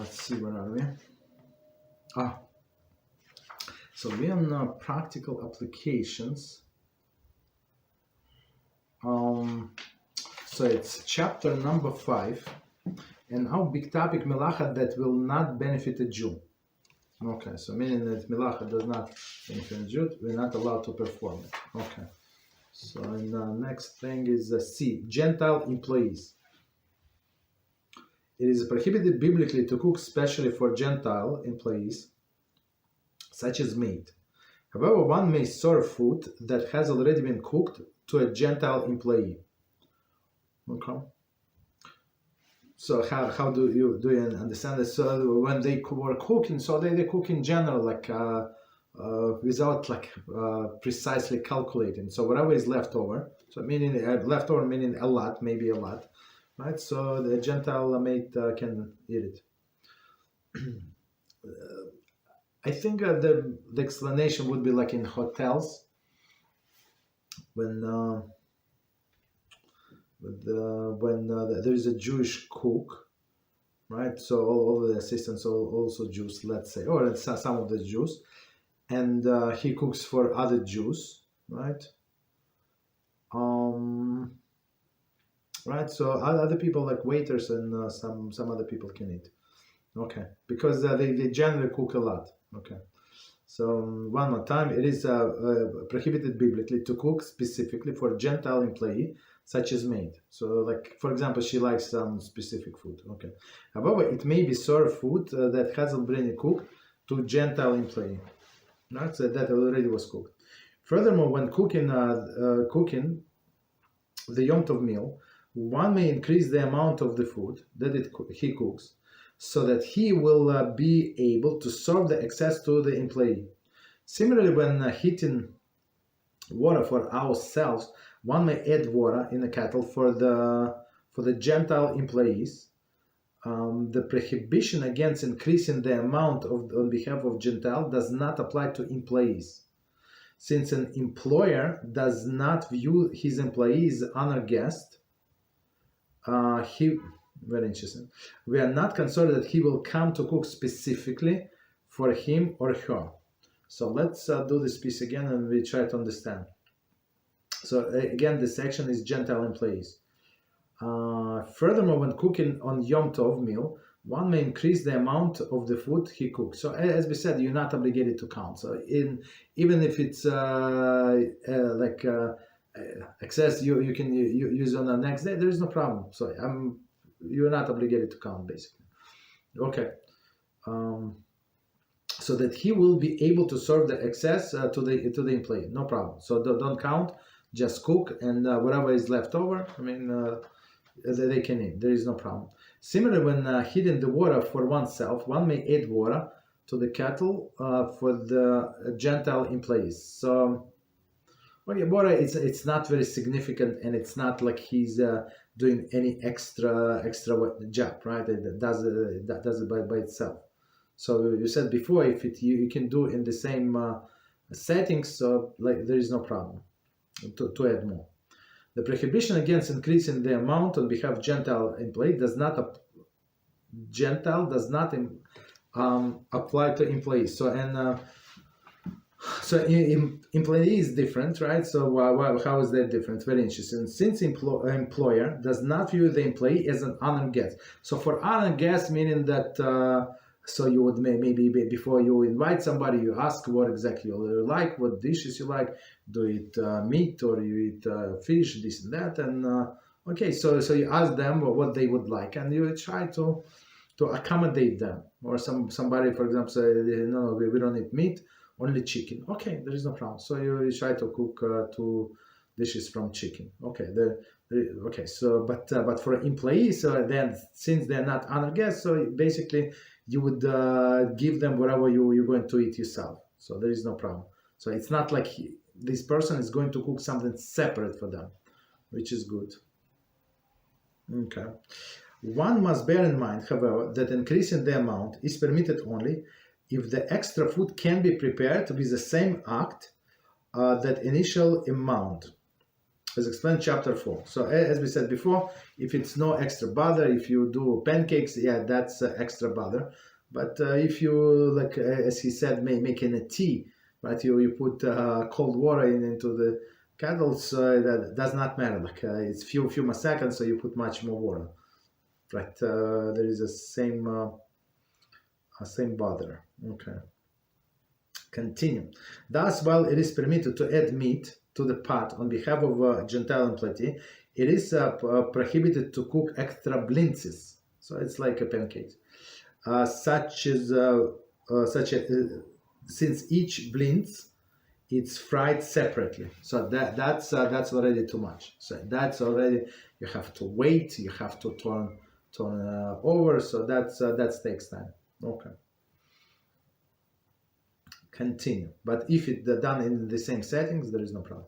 let's see, where are we? So we're on practical applications. So it's chapter number 5, and our big topic, Melachah that will not benefit a Jew. Okay, so meaning that Melachah does not benefit a Jew, we're not allowed to perform it. Okay, so and the next thing is C, Gentile employees. It is prohibited biblically to cook specially for Gentile employees, such as maid. However, one may serve food that has already been cooked to a Gentile employee. Okay. So how do you understand this? So when they were cooking, so they cook in general, like without precisely calculating. So whatever is left over, so meaning leftover meaning a lot, maybe a lot, right? So the Gentile maid can eat it. I think the explanation would be like in hotels when there is a Jewish cook, right? So all the assistants are also Jews, let's say, or some of the Jews, and he cooks for other Jews, right? Right. So other people like waiters and some other people can eat. Okay, because they generally cook a lot. Okay, so one more time, it is prohibited biblically to cook specifically for Gentile employee, such as maid. So, like for example, she likes some specific food. Okay, however, it may be served food that hasn't been cooked to Gentile employee. Right, so that already was cooked. Furthermore, when cooking the Yom Tov meal, one may increase the amount of the food that he cooks, so that he will be able to serve the excess to the employee. Similarly, when heating water for ourselves, one may add water in a kettle for the Gentile employees. The prohibition against increasing the amount on behalf of Gentile does not apply to employees, since an employer does not view his employees as honored guests. Very interesting. We are not concerned that he will come to cook specifically for him or her. So let's do this piece again and we try to understand. So again, this section is Gentile employees. Furthermore, when cooking on Yom Tov meal, one may increase the amount of the food he cooks. So as we said, you're not obligated to count. So even if it's excess, you can use on the next day. There is no problem. So you're not obligated to count, basically. Okay. So that he will be able to serve the excess to the employee. No problem. So don't count. Just cook, and whatever is left over, they can eat. There is no problem. Similarly, when heating the water for oneself, one may add water to the kettle for the Gentile employees. So, water it's not very significant, and it's not like he's doing any extra job, right? That does it by itself. So you said before, if you can do in the same settings, so there is no problem to add more. The prohibition against increasing the amount on behalf of Gentile employee does not apply to employees. So employee is different, right? So how is that different? Very interesting. Since employer does not view the employee as an honored guest. So for honored guest, meaning that so you would maybe before you invite somebody, you ask what exactly you like, what dishes you like. Do you eat meat or you eat fish, this and that, and okay. So you ask them what they would like, and you try to accommodate them. Or somebody, for example, say, no, we don't eat meat, only chicken. Okay, there is no problem. So you try to cook 2 dishes from chicken. Okay, okay. So but for employees, then since they're not honored guests, so basically you would give them whatever you're going to eat yourself. So there is no problem. So it's not like this person is going to cook something separate for them, which is good. Okay. One must bear in mind, however, that increasing the amount is permitted only if the extra food can be prepared with the same act that initial amount. as explained chapter 4. So as we said before, if it's no extra butter, if you do pancakes, yeah, that's extra butter. But if you, like as he said, making a tea, right? You put cold water into the kettle, so that does not matter. Like it's few more seconds, so you put much more water, right? There is a same butter. Okay. Continue. Thus, while it is permitted to add meat to the pot on behalf of a Gentile employee, it is prohibited to cook extra blintzes. So it's like a pancake, since each blintz it's fried separately. So that's already too much. So that's already, you have to wait, you have to turn over. So that takes time. Okay. Continue. But if it's done in the same settings, there is no problem.